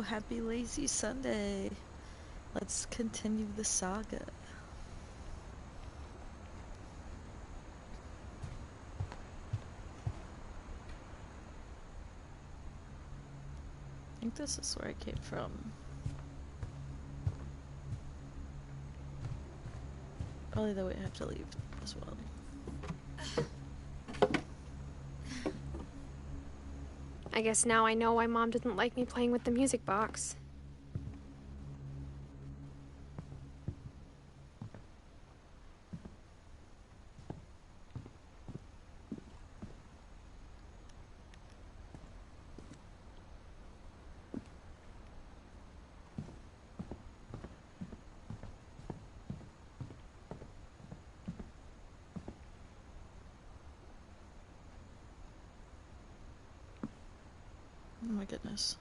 Happy lazy Sunday. Let's continue the saga. I think this is where I came from. Probably the way I have to leave as well. I guess now I know why Mom didn't like me playing with the music box. Oh my goodness.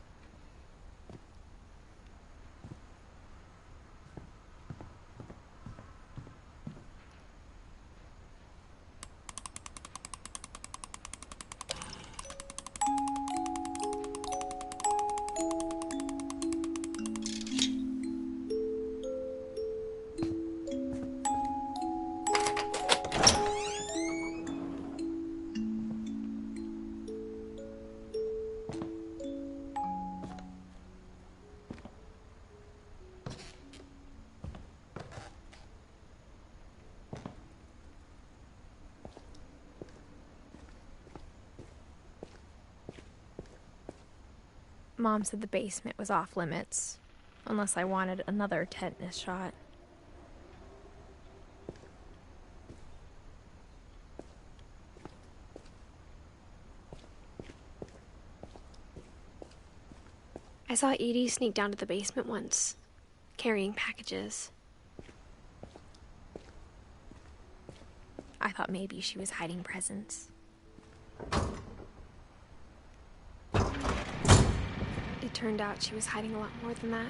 Mom said the basement was off limits, unless I wanted another tetanus shot. I saw Edie sneak down to the basement once, carrying packages. I thought maybe she was hiding presents. It turned out she was hiding a lot more than that.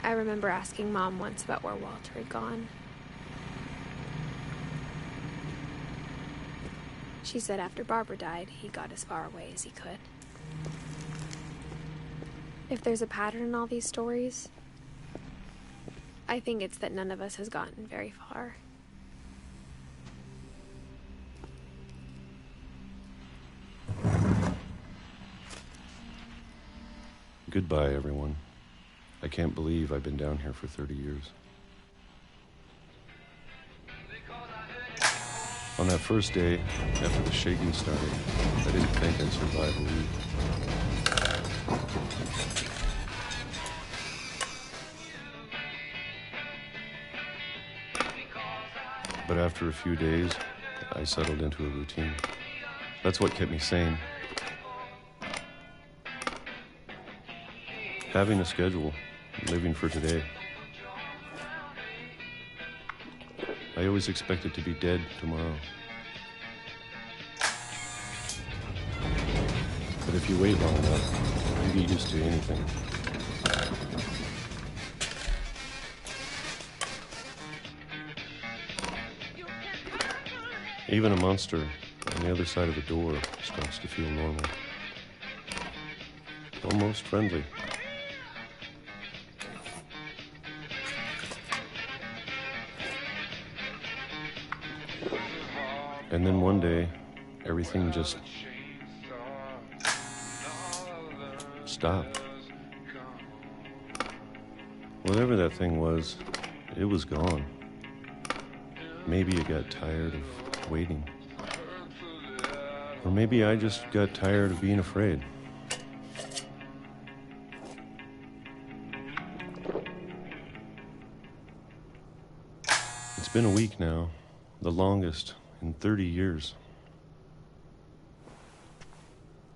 I remember asking Mom once about where Walter had gone. She said after Barbara died, he got as far away as he could. If there's a pattern in all these stories, I think it's that none of us has gotten very far. Goodbye, everyone. I can't believe I've been down here for 30 years. On that first day, after the shaking started, I didn't think I'd survive a week. But after a few days, I settled into a routine. That's what kept me sane. Having a schedule, living for today. I always expected to be dead tomorrow. But if you wait long enough, you get used to anything. Even a monster on the other side of the door starts to feel normal. Almost friendly. And then one day, everything just stopped. Whatever that thing was, it was gone. Maybe it got tired of waiting. Or maybe I just got tired of being afraid. It's been a week now, the longest in 30 years.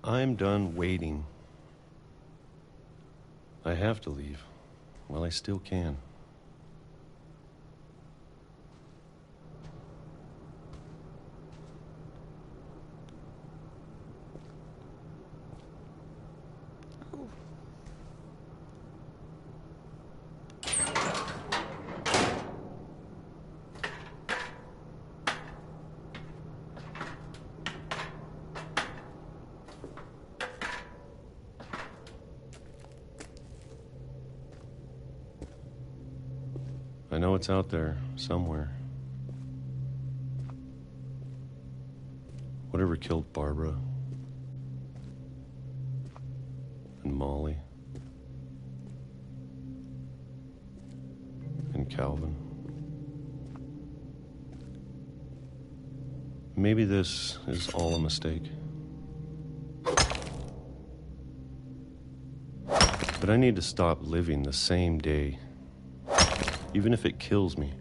I'm done waiting. I have to leave while I still can. I know it's out there, somewhere. Whatever killed Barbara and Molly and Calvin. Maybe this is all a mistake. But I need to stop living the same day, even if it kills me.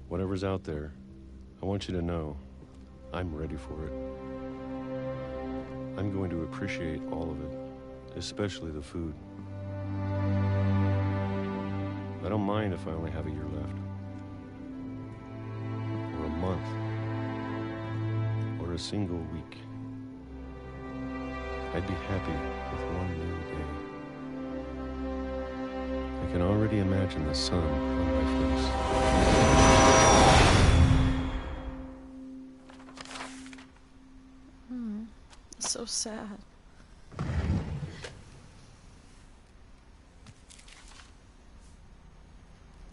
Whatever's out there, I want you to know I'm ready for it. I'm going to appreciate all of it, especially the food. I don't mind if I only have a year left, or a month, or a single week. I'd be happy with one new day. I can already imagine the sun on my face. So sad.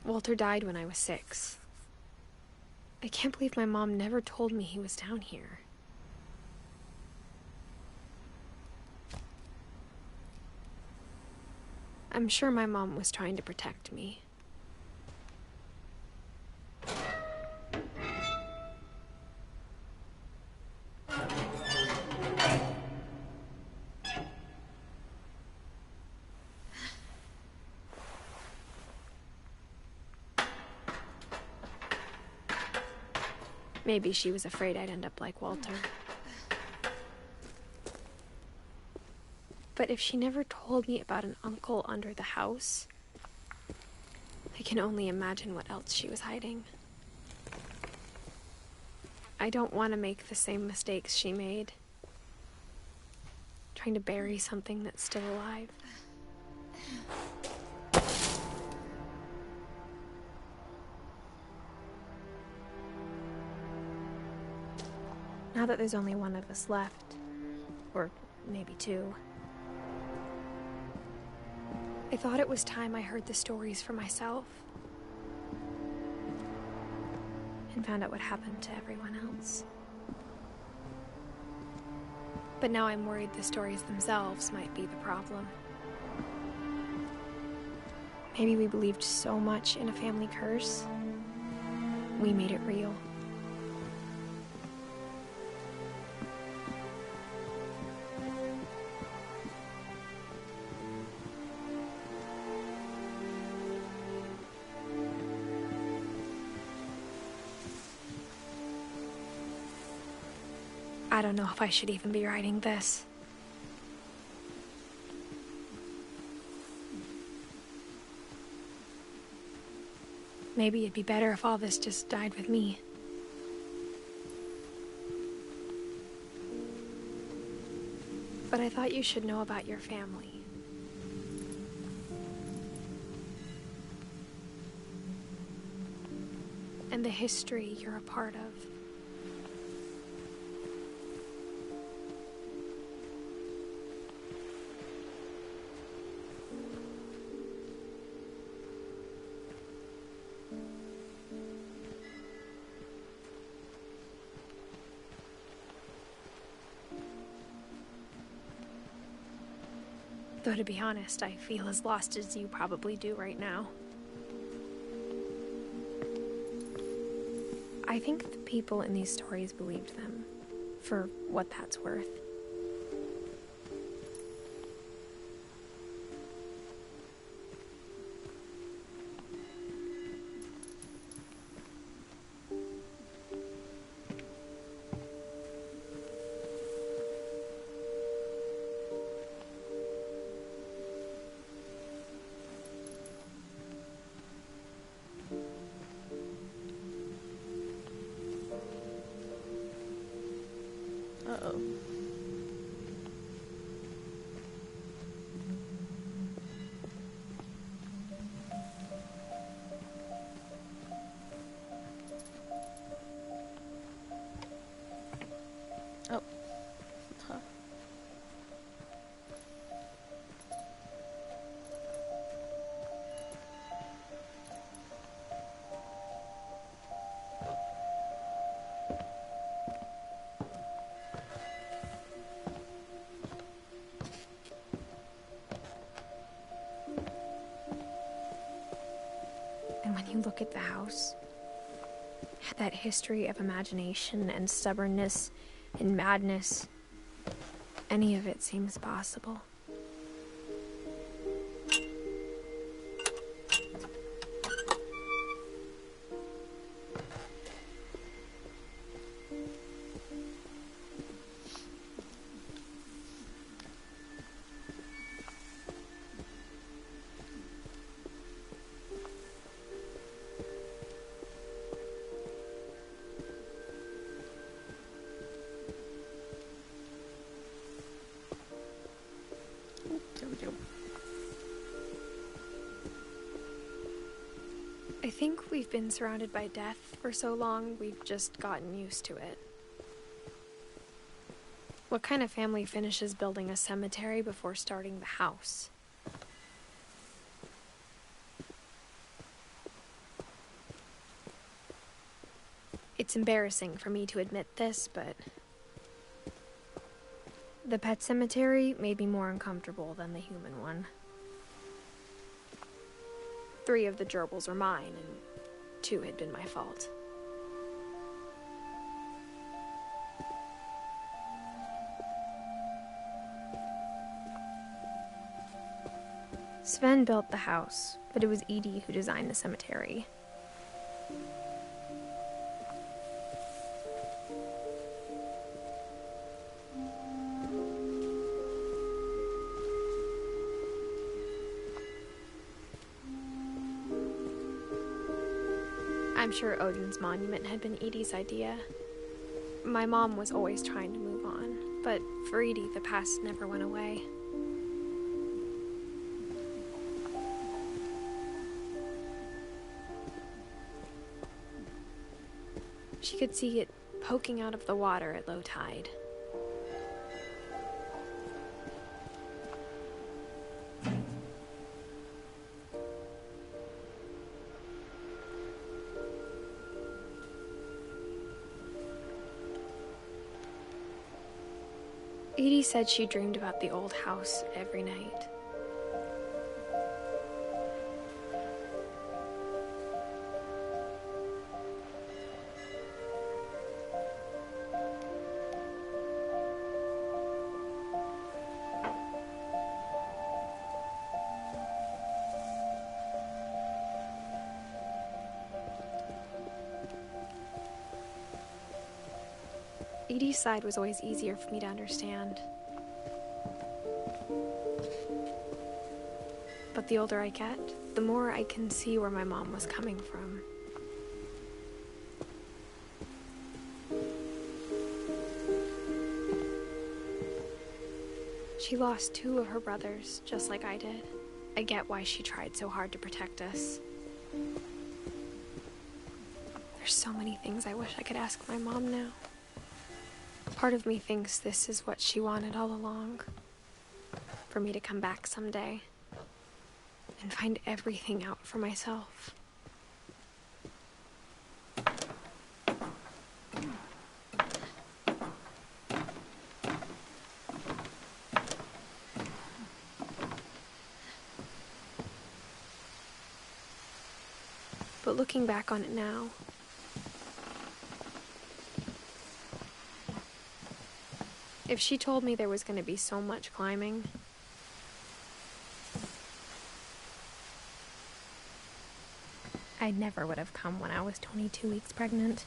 Walter died when I was 6. I can't believe my mom never told me he was down here. I'm sure my mom was trying to protect me. Maybe she was afraid I'd end up like Walter. But if she never told me about an uncle under the house, I can only imagine what else she was hiding. I don't want to make the same mistakes she made, trying to bury something that's still alive. Now that there's only one of us left, or maybe 2, I thought it was time I heard the stories for myself and found out what happened to everyone else. But now I'm worried the stories themselves might be the problem. Maybe we believed so much in a family curse, we made it real. I don't know if I should even be writing this. Maybe it'd be better if all this just died with me. But I thought you should know about your family. And the history you're a part of. Though to be honest, I feel as lost as you probably do right now. I think the people in these stories believed them, for what that's worth. Uh-oh. Oh. Huh. and look at the house, had that history of imagination and stubbornness and madness, any of it seems possible. I think we've been surrounded by death for so long, we've just gotten used to it. What kind of family finishes building a cemetery before starting the house? It's embarrassing for me to admit this, but the pet cemetery made me more uncomfortable than the human one. 3 of the gerbils were mine, and 2 had been my fault. Sven built the house, but it was Edith who designed the cemetery. I'm sure Odin's monument had been Edie's idea. My mom was always trying to move on, but for Edie, the past never went away. She could see it poking out of the water at low tide. Edie said she dreamed about the old house every night. Edie's side was always easier for me to understand. But the older I get, the more I can see where my mom was coming from. She lost 2 of her brothers, just like I did. I get why she tried so hard to protect us. There's so many things I wish I could ask my mom now. Part of me thinks this is what she wanted all along. For me to come back someday and find everything out for myself. But looking back on it now, if she told me there was going to be so much climbing, I never would have come when I was 22 weeks pregnant.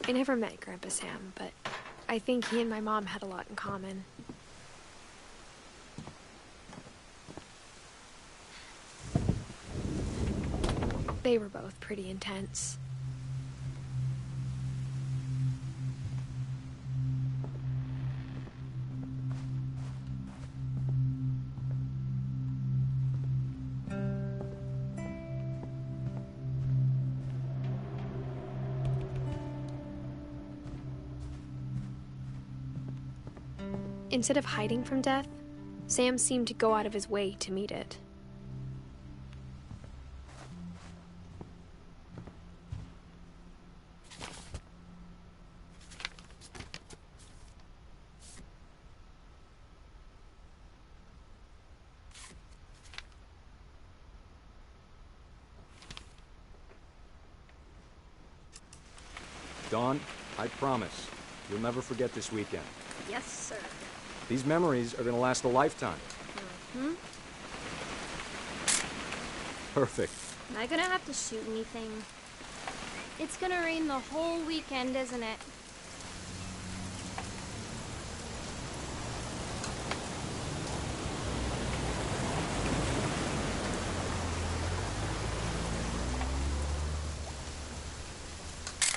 I never met Grandpa Sam, but I think he and my mom had a lot in common. They were both pretty intense. Instead of hiding from death, Sam seemed to go out of his way to meet it. Dawn, I promise, you'll never forget this weekend. Yes, sir. These memories are gonna last a lifetime. Hmm? Perfect. Am I gonna have to shoot anything? It's gonna rain the whole weekend, isn't it?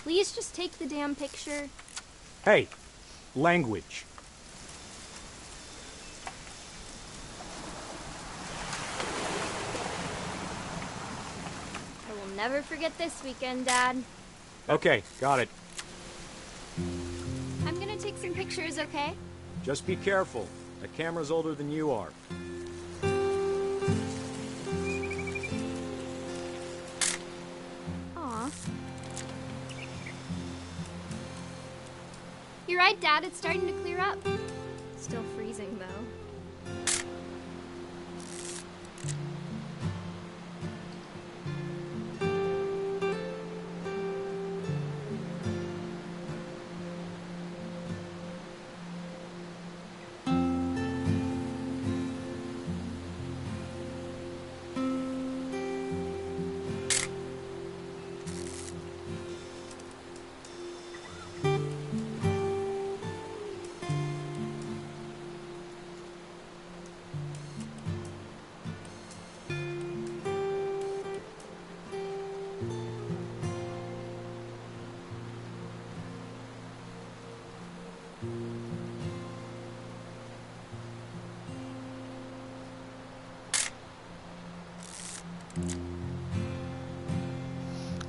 Please just take the damn picture. Hey, language. I will never forget this weekend, Dad. Okay, got it. I'm gonna take some pictures, okay? Just be careful. That camera's older than you are. Aw. You're right, Dad. It's starting to clear up. Still freezing, though.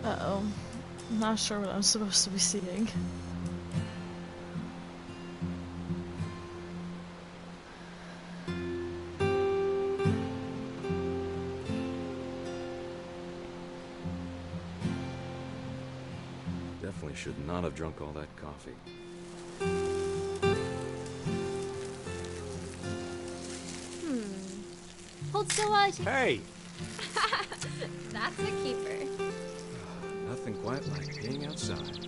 Uh-oh. I'm not sure what I'm supposed to be seeing. Definitely should not have drunk all that coffee. Hold still while I take... Hey! That's a keeper. Nothing quite like being outside.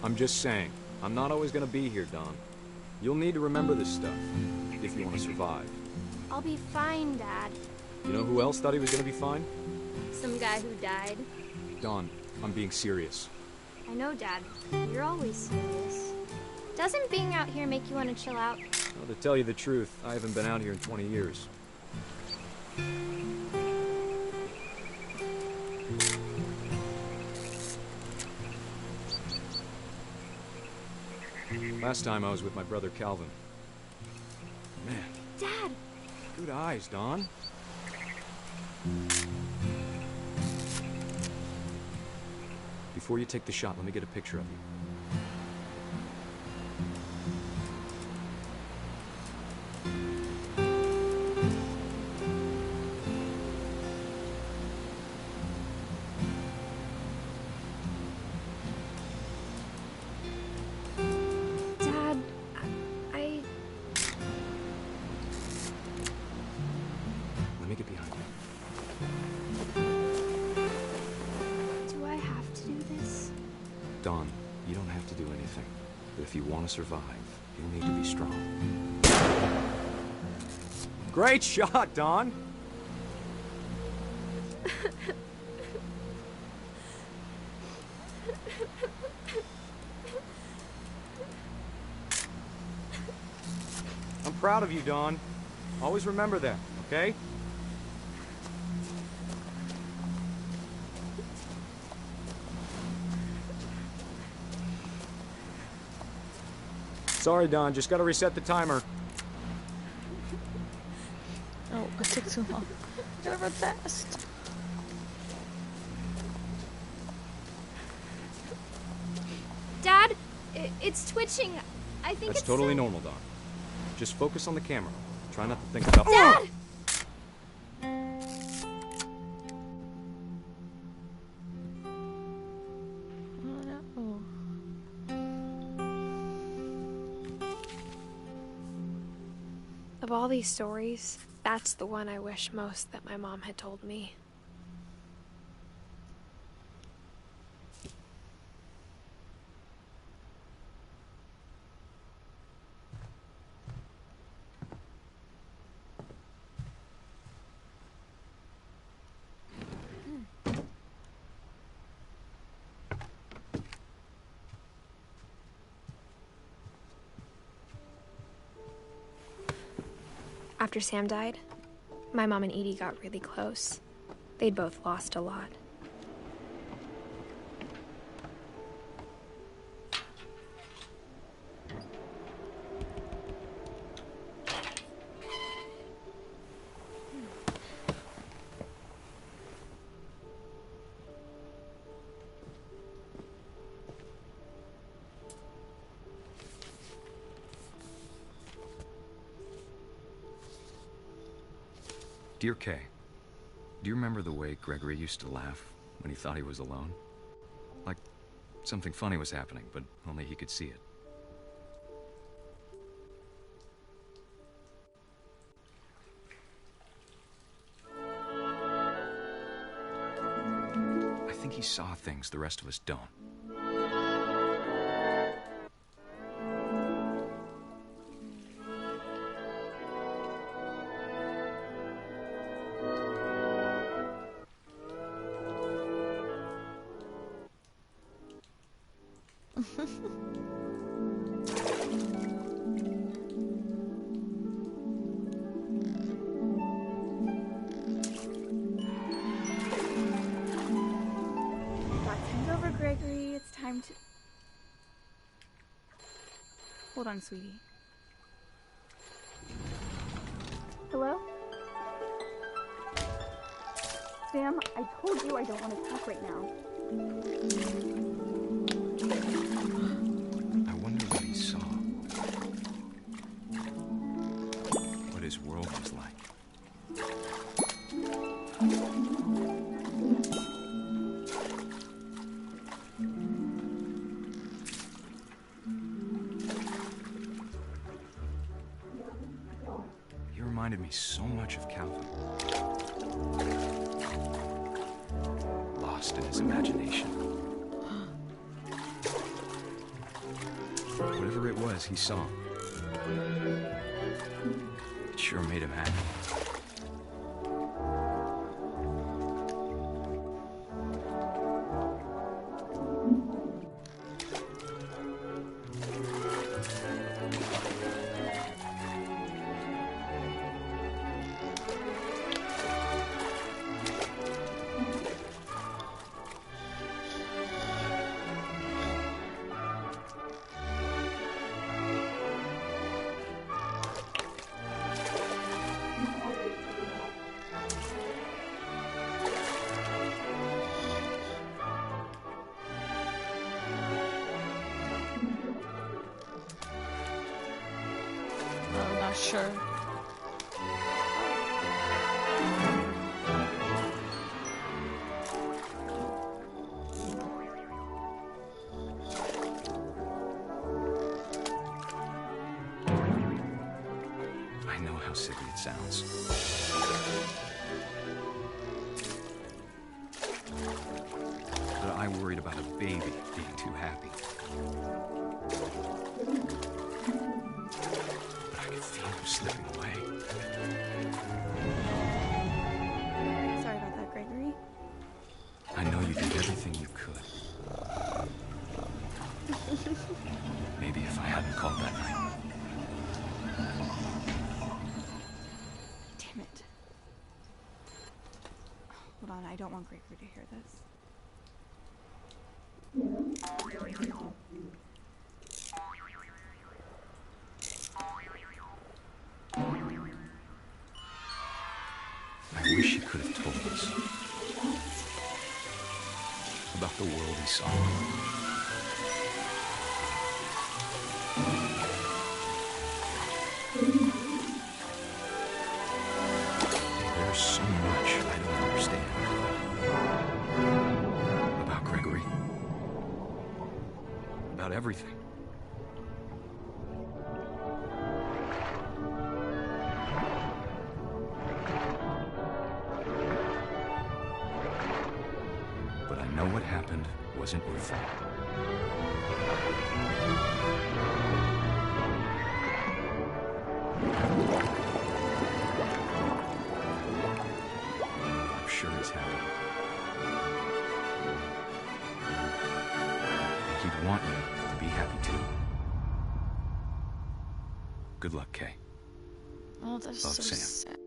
I'm just saying, I'm not always gonna be here, Dawn. You'll need to remember this stuff, if you want to survive. I'll be fine, Dad. You know who else thought he was gonna be fine? Some guy who died. Dawn, I'm being serious. I know, Dad. You're always serious. Doesn't being out here make you want to chill out? Well, to tell you the truth, I haven't been out here in 20 years. Last time I was with my brother Calvin. Man, Dad! good eyes, Dawn. Before you take the shot, let me get a picture of you. Dad, I... Let me get behind you. Do I have to do this? Dawn, you don't have to do anything. But if you want to survive, you'll need to be strong. Great shot, Dawn! I'm proud of you, Dawn. Always remember that, okay? Sorry, Dawn, just gotta reset the timer. Oh, it took too long. I gotta run fast. Dad, it's twitching. I think That's it's totally still... normal, Dawn. Just focus on the camera. Try not to think about— Dad! Oh. Of all these stories, that's the one I wish most that my mom had told me. After Sam died, my mom and Edie got really close. They'd both lost a lot. Dear Kay, do you remember the way Gregory used to laugh when he thought he was alone? Like something funny was happening, but only he could see it. I think he saw things the rest of us don't. Over, Gregory. It's time to... Hold on, sweetie. Hello? Sam, I told you I don't want to talk right now. I wonder what he saw. What his world was like. He reminded me so much of Calvin. Lost in his imagination. Whatever it was he saw, it sure made him happy. I'm not sure. I know how silly it sounds. But I worried about a baby being too happy. But I could feel him slipping away. Sorry about that, Gregory. I know you did everything you could. Maybe if I hadn't called that night. Damn it. Hold on, I don't want Gregory to hear this. I wish he could have told us about the world he saw. about everything. But I know what happened wasn't your fault. I'm sure he's happy. He'd want you to be happy too. Good luck, Kay. Oh, that's Love, so Sam. sad.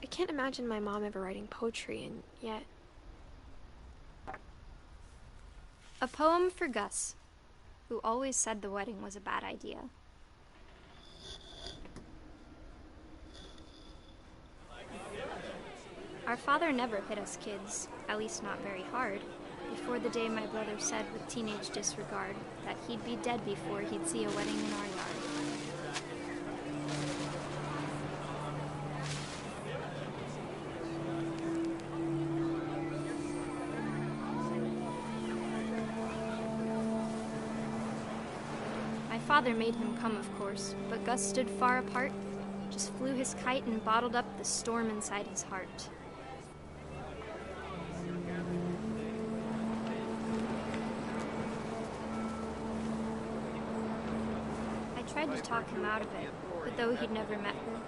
I can't imagine my mom ever writing poetry, and yet... A poem for Gus, who always said the wedding was a bad idea. Our father never hit us kids, at least not very hard, before the day my brother said with teenage disregard that he'd be dead before he'd see a wedding in our yard. My father made him come, of course, but Gus stood far apart, just flew his kite and bottled up the storm inside his heart. I tried to talk him out of it, but though he'd never met her,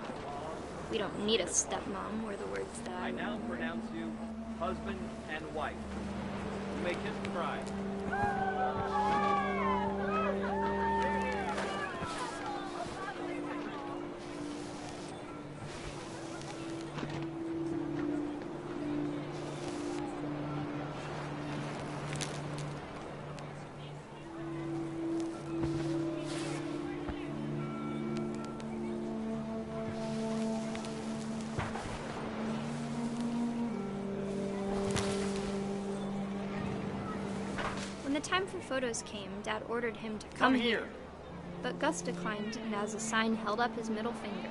we don't need a stepmom, were the words that I now pronounce you husband and wife. You may kiss the bride. When the time for photos came, Dad ordered him to come here. But Gus declined, and as a sign held up his middle finger.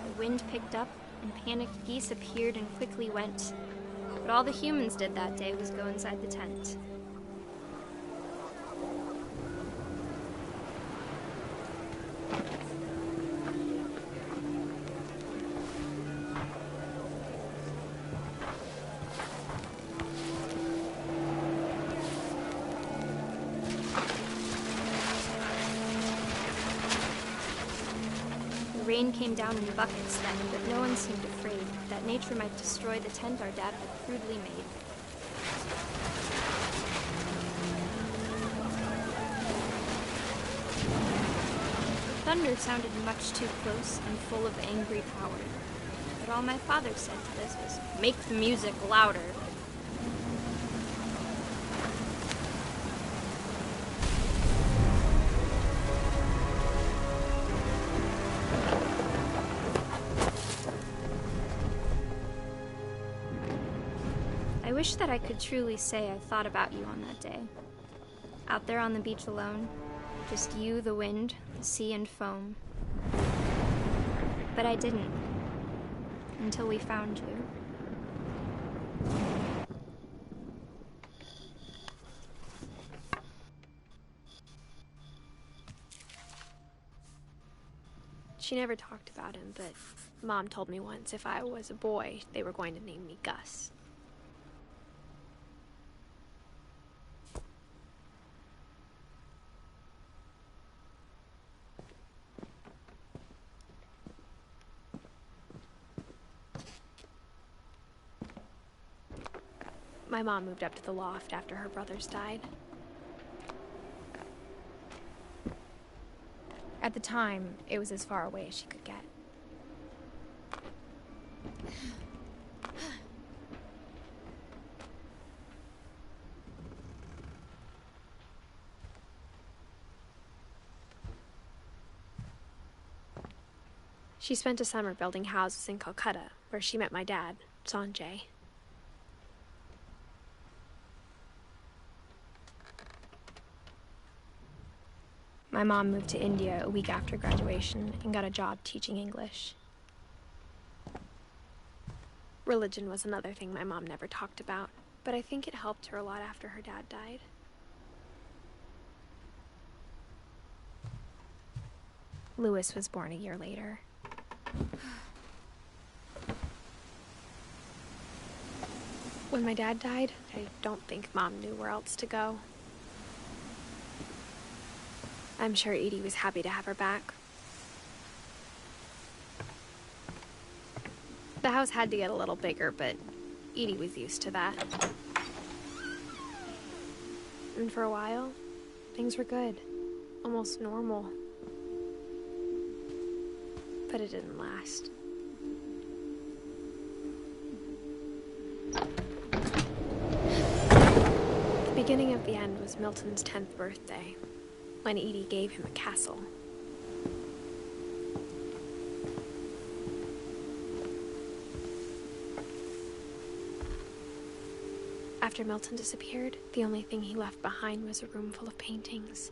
The wind picked up, and panicked geese appeared and quickly went. But all the humans did that day was go inside the tent. The rain came down in buckets then, but no one seemed afraid that nature might destroy the tent our dad had crudely made. The thunder sounded much too close and full of angry power. But all my father said to this was, "Make the music louder." I wish that I could truly say I thought about you on that day. Out there on the beach alone, just you, the wind, the sea, and foam. But I didn't. Until we found you. She never talked about him, but Mom told me once if I was a boy, they were going to name me Gus. My mom moved up to the loft after her brothers died. At the time, it was as far away as she could get. She spent a summer building houses in Calcutta, where she met my dad, Sanjay. My mom moved to India a week after graduation and got a job teaching English. Religion was another thing my mom never talked about, but I think it helped her a lot after her dad died. Louis was born a year later. When my dad died, I don't think Mom knew where else to go. I'm sure Edie was happy to have her back. The house had to get a little bigger, but Edie was used to that. And for a while, things were good. Almost normal. But it didn't last. The beginning of the end was Milton's 10th birthday, when Edie gave him a castle. After Milton disappeared, the only thing he left behind was a room full of paintings.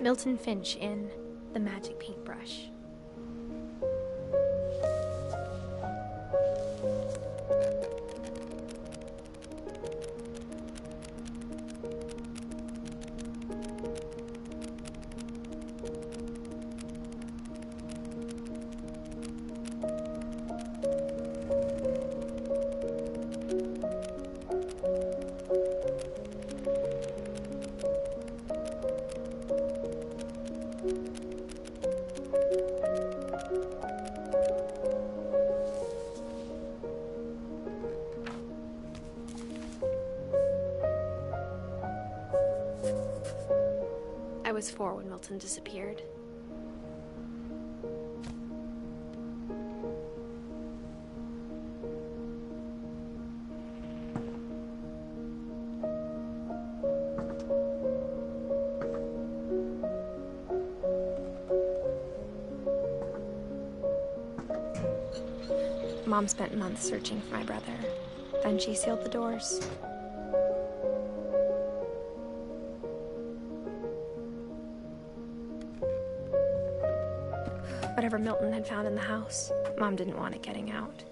Milton Finch in The Magic Paintbrush. I was 4 when Milton disappeared. Mom spent months searching for my brother. Then she sealed the doors. Whatever Milton had found in the house, Mom didn't want it getting out.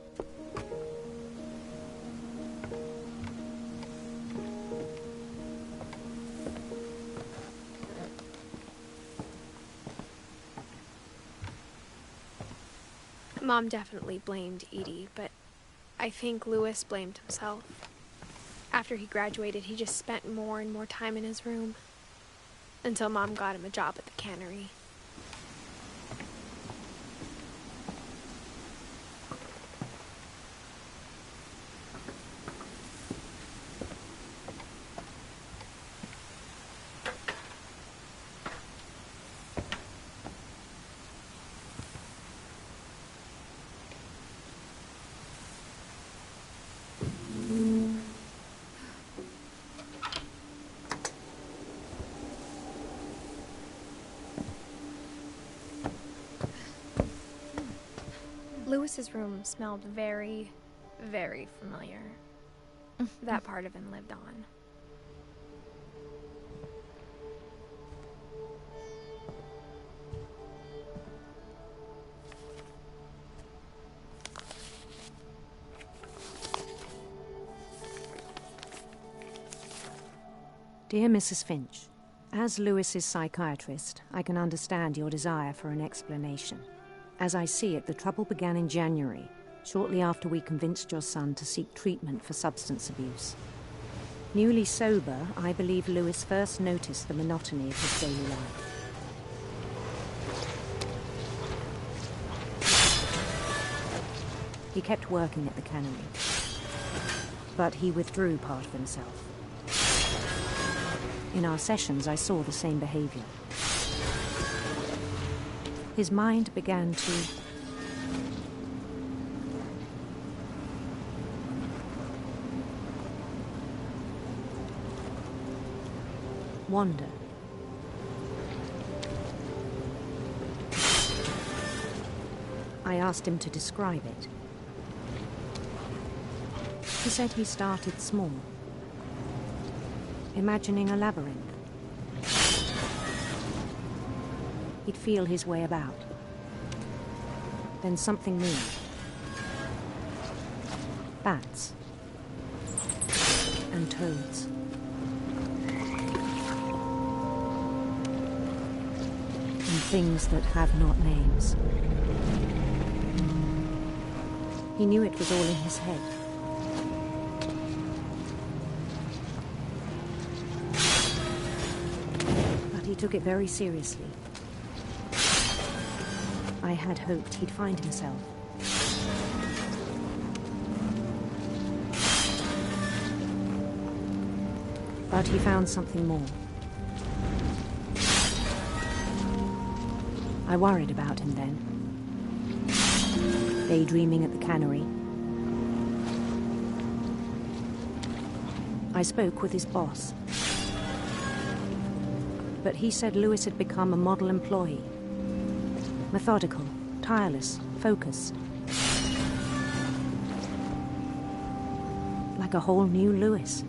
Mom definitely blamed Edie, but I think Louis blamed himself. After he graduated, he just spent more and more time in his room, until Mom got him a job at the cannery. Louis's room smelled very, very familiar. That part of him lived on. Dear Mrs. Finch, as Louis's psychiatrist, I can understand your desire for an explanation. As I see it, the trouble began in January, shortly after we convinced your son to seek treatment for substance abuse. Newly sober, I believe Lewis first noticed the monotony of his daily life. He kept working at the cannery, but he withdrew part of himself. In our sessions, I saw the same behavior. His mind began to wander. I asked him to describe it. He said he started small, imagining a labyrinth. He'd feel his way about. Then something moved. Bats and toads. And things that have not names. He knew it was all in his head. But he took it very seriously. I had hoped he'd find himself. But he found something more. I worried about him then. Daydreaming at the cannery. I spoke with his boss. But he said Lewis had become a model employee. Methodical, tireless, focused. Like a whole new Lewis.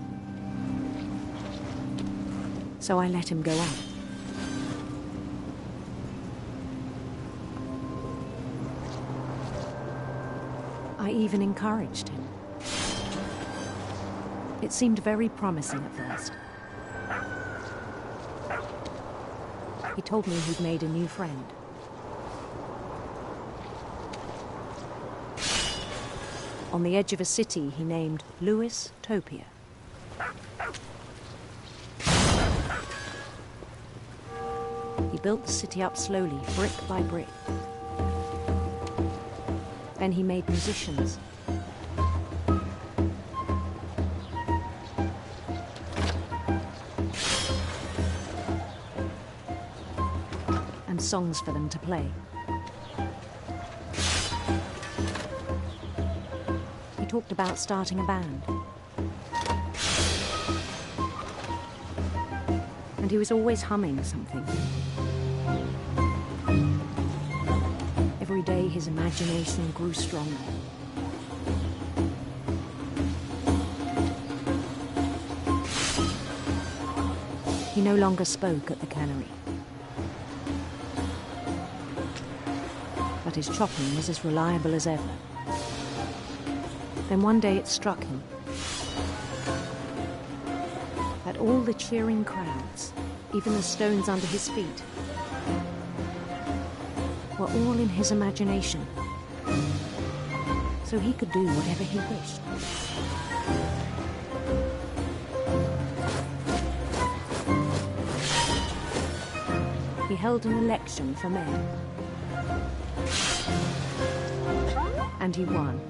So I let him go on. I even encouraged him. It seemed very promising at first. He told me he'd made a new friend. On the edge of a city he named Lewis Topia. He built the city up slowly, brick by brick. Then he made musicians. And songs for them to play. He talked about starting a band. And he was always humming something. Every day his imagination grew stronger. He no longer spoke at the cannery. But his chopping was as reliable as ever. Then one day it struck him that all the cheering crowds, even the stones under his feet, were all in his imagination, so he could do whatever he wished. He held an election for mayor, and he won.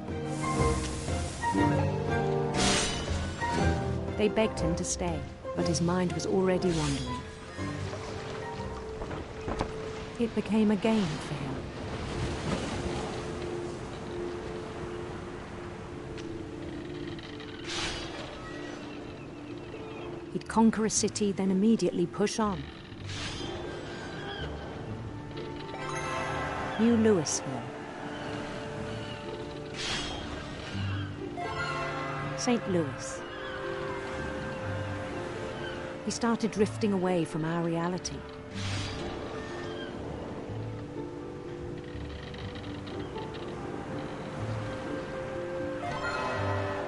They begged him to stay, but his mind was already wandering. It became a game for him. He'd conquer a city, then immediately push on. New Louisville. St. Louis. He started drifting away from our reality.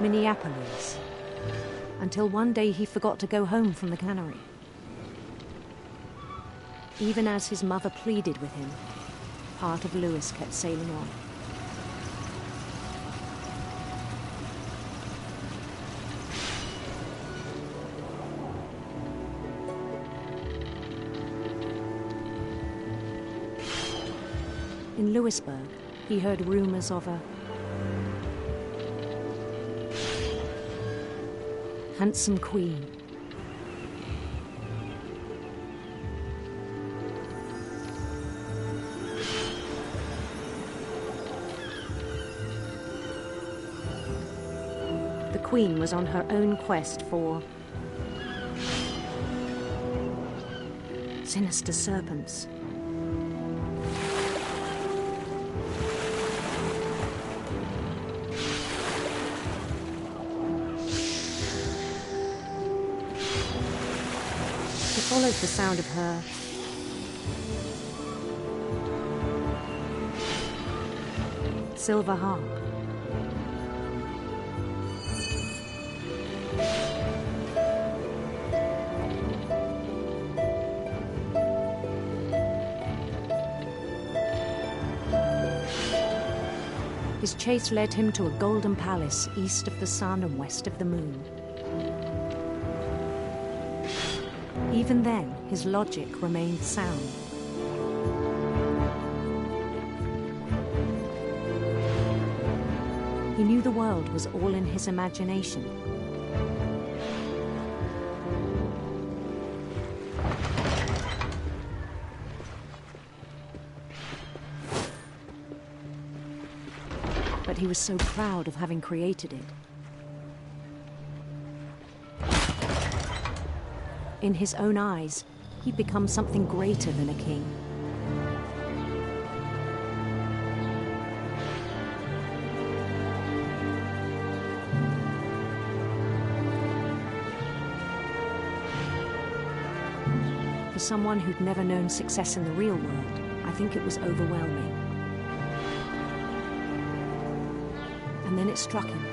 Minneapolis, until one day he forgot to go home from the cannery. Even as his mother pleaded with him, part of Lewis kept sailing on. In Louisburg, he heard rumors of a handsome queen. The queen was on her own quest for sinister serpents. He followed the sound of her silver harp. His chase led him to a golden palace east of the sun and west of the moon. Even then, his logic remained sound. He knew the world was all in his imagination. But he was so proud of having created it. In his own eyes, he'd become something greater than a king. For someone who'd never known success in the real world, I think it was overwhelming. And then it struck him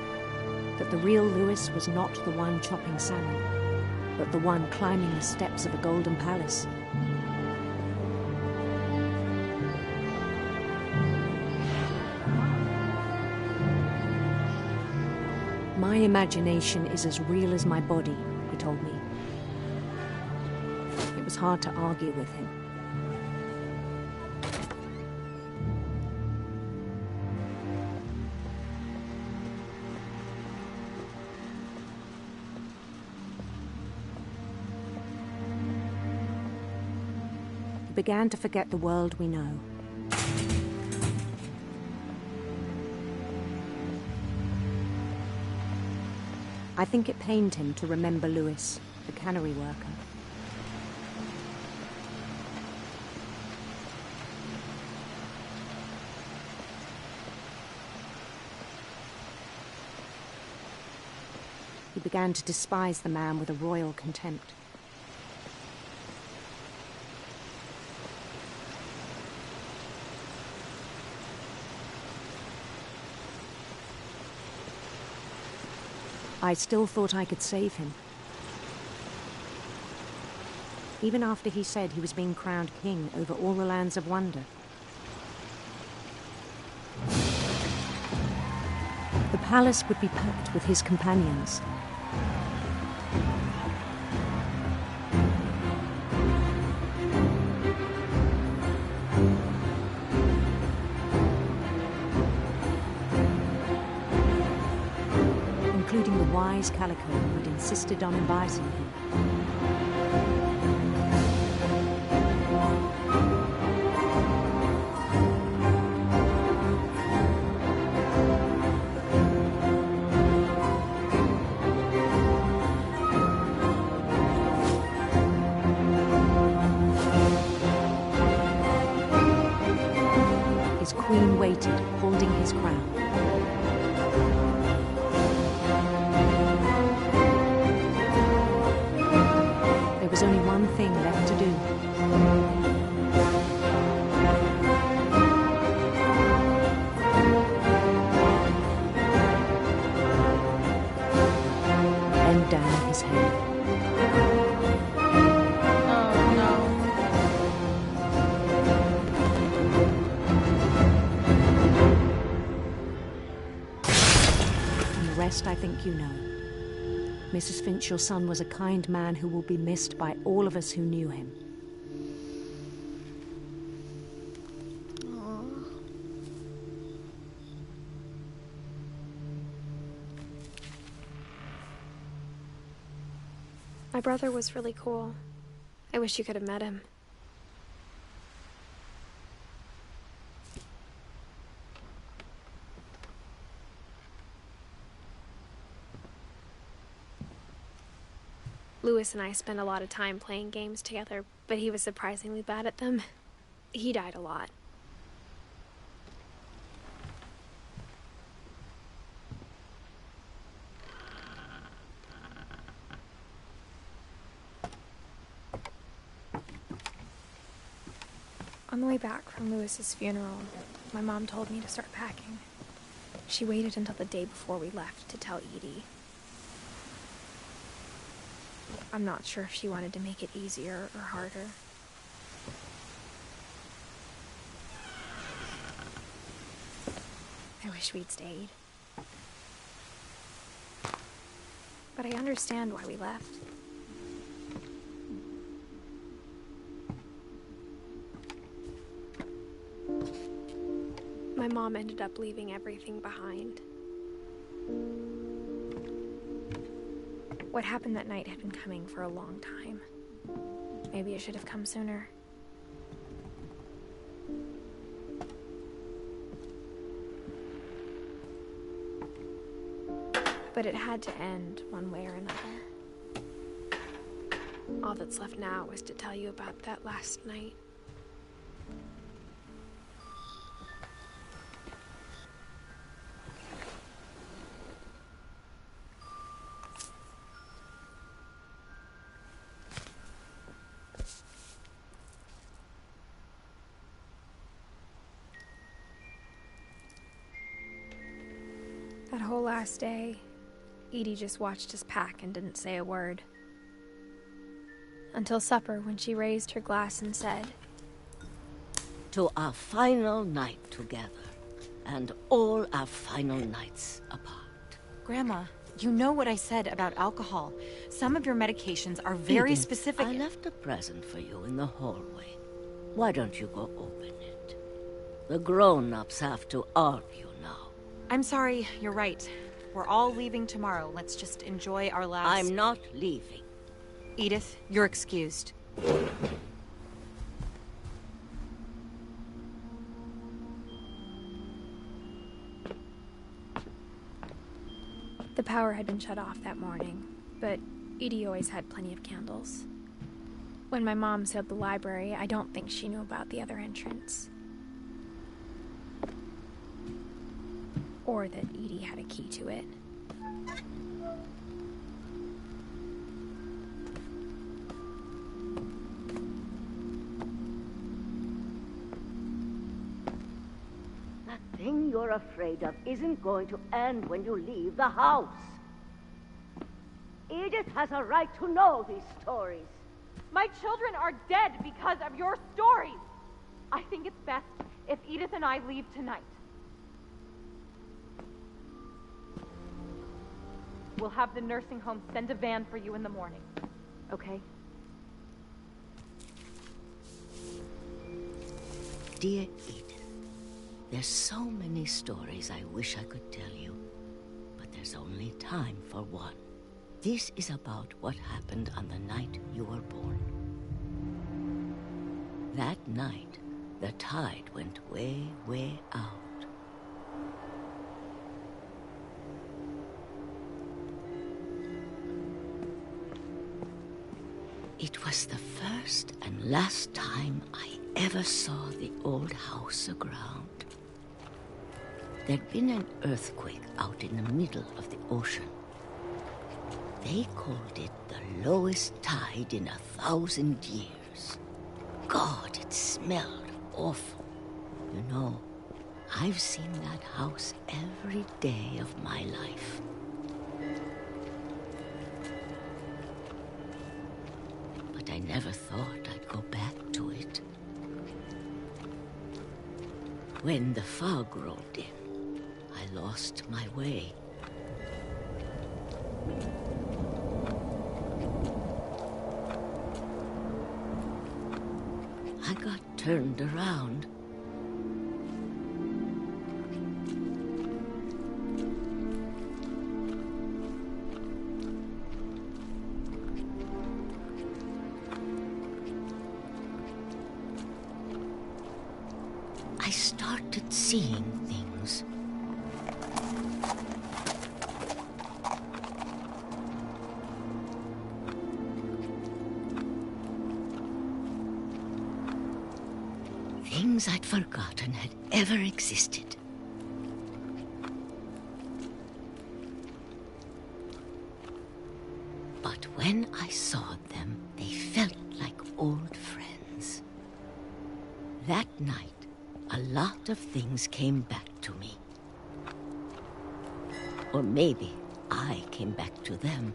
that the real Lewis was not the one chopping salmon, but the one climbing the steps of a golden palace. My imagination is as real as my body, he told me. It was hard to argue with him. He began to forget the world we know. I think it pained him to remember Lewis, the cannery worker. He began to despise the man with a royal contempt. I still thought I could save him. Even after he said he was being crowned king over all the lands of wonder. The palace would be packed with his companions. Including the wise Calico who'd insisted on inviting him. His queen waited, holding his crown. There was only one thing left to do. Bend down his head. Oh no. And the rest I think you know. Mrs. Finch, your son was a kind man who will be missed by all of us who knew him. Aw. My brother was really cool. I wish you could have met him. Lewis and I spent a lot of time playing games together, but he was surprisingly bad at them. He died a lot. On the way back from Lewis's funeral, my mom told me to start packing. She waited until the day before we left to tell Edie. I'm not sure if she wanted to make it easier or harder. I wish we'd stayed. But I understand why we left. My mom ended up leaving everything behind. What happened that night had been coming for a long time. Maybe it should have come sooner. But it had to end one way or another. All that's left now is to tell you about that last night. That whole last day, Edie just watched us pack and didn't say a word. Until supper, when she raised her glass and said, "To our final night together, and all our final nights apart." Grandma, you know what I said about alcohol. Some of your medications are very Edith, specific. I left a present for you in the hallway. Why don't you go open it? The grown-ups have to argue now. I'm sorry, you're right. We're all leaving tomorrow. Let's just enjoy our last... I'm not leaving. Edith, you're excused. The power had been shut off that morning, but Edie always had plenty of candles. When my mom sealed the library, I don't think she knew about the other entrance. Or that Edie had a key to it. That thing you're afraid of isn't going to end when you leave the house. Edith has a right to know these stories. My children are dead because of your stories. I think it's best if Edith and I leave tonight. We'll have the nursing home send a van for you in the morning, okay? Dear Edith, there's so many stories I wish I could tell you, but there's only time for one. This is about what happened on the night you were born. That night, the tide went way, way out. It was the first and last time I ever saw the old house aground. There'd been an earthquake out in the middle of the ocean. They called it the lowest tide in 1,000 years. God, it smelled awful. You know, I've seen that house every day of my life. But I never thought I'd go back to it. When the fog rolled in, I lost my way. I got turned around. I started seeing things. Things I'd forgotten had ever existed. But when I saw them, they felt like old friends. That night, a lot of things came back to me. Or maybe I came back to them.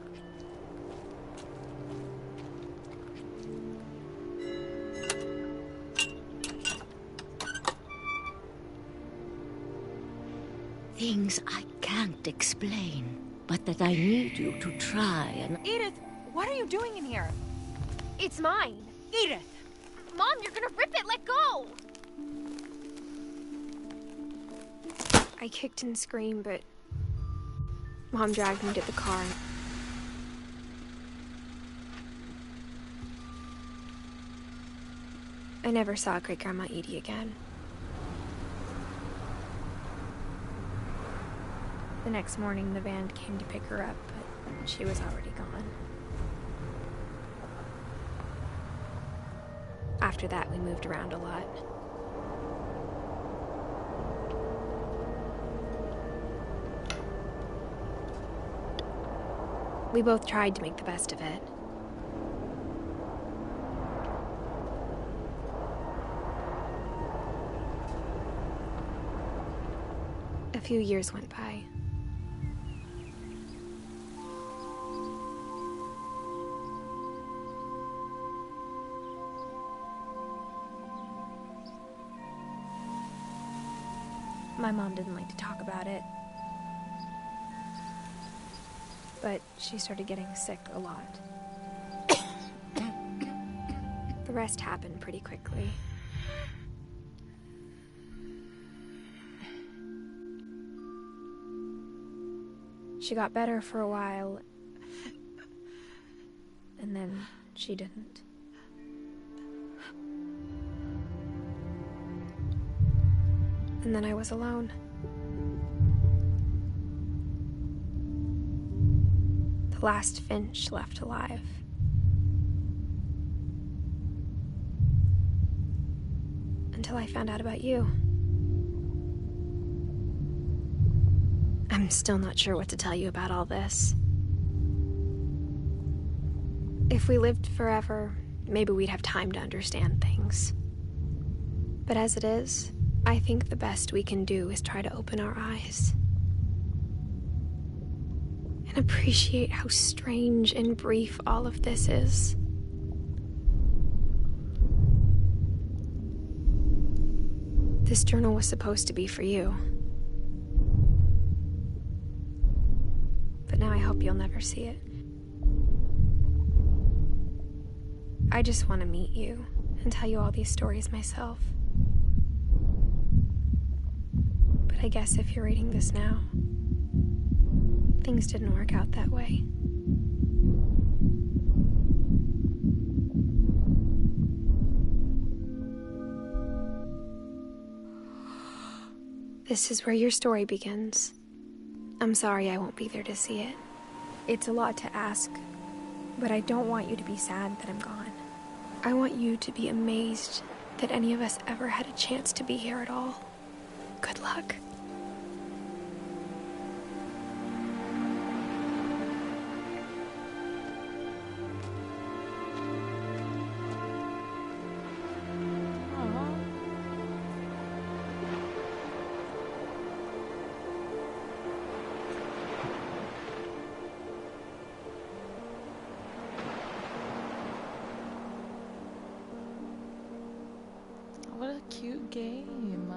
Things I can't explain, but that I need you to try and... Edith, what are you doing in here? It's mine. Edith! Mom, you're gonna rip it. Let go! I kicked and screamed, but Mom dragged me to the car. I never saw Great-Grandma Edie again. The next morning, the van came to pick her up, but she was already gone. After that, we moved around a lot. We both tried to make the best of it. A few years went by. My mom didn't like to talk about it, but she started getting sick a lot. The rest happened pretty quickly. She got better for a while, and then she didn't. And then I was alone. The last Finch left alive. Until I found out about you. I'm still not sure what to tell you about all this. If we lived forever, maybe we'd have time to understand things. But as it is, I think the best we can do is try to open our eyes. And appreciate how strange and brief all of this is. This journal was supposed to be for you. But now I hope you'll never see it. I just want to meet you and tell you all these stories myself. But I guess if you're reading this now, things didn't work out that way. This is where your story begins. I'm sorry I won't be there to see it. It's a lot to ask, but I don't want you to be sad that I'm gone. I want you to be amazed that any of us ever had a chance to be here at all. Good luck. What a cute game.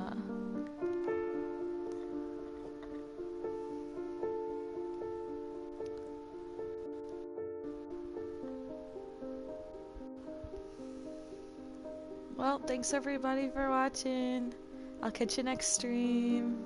Well, thanks everybody for watching. I'll catch you next stream.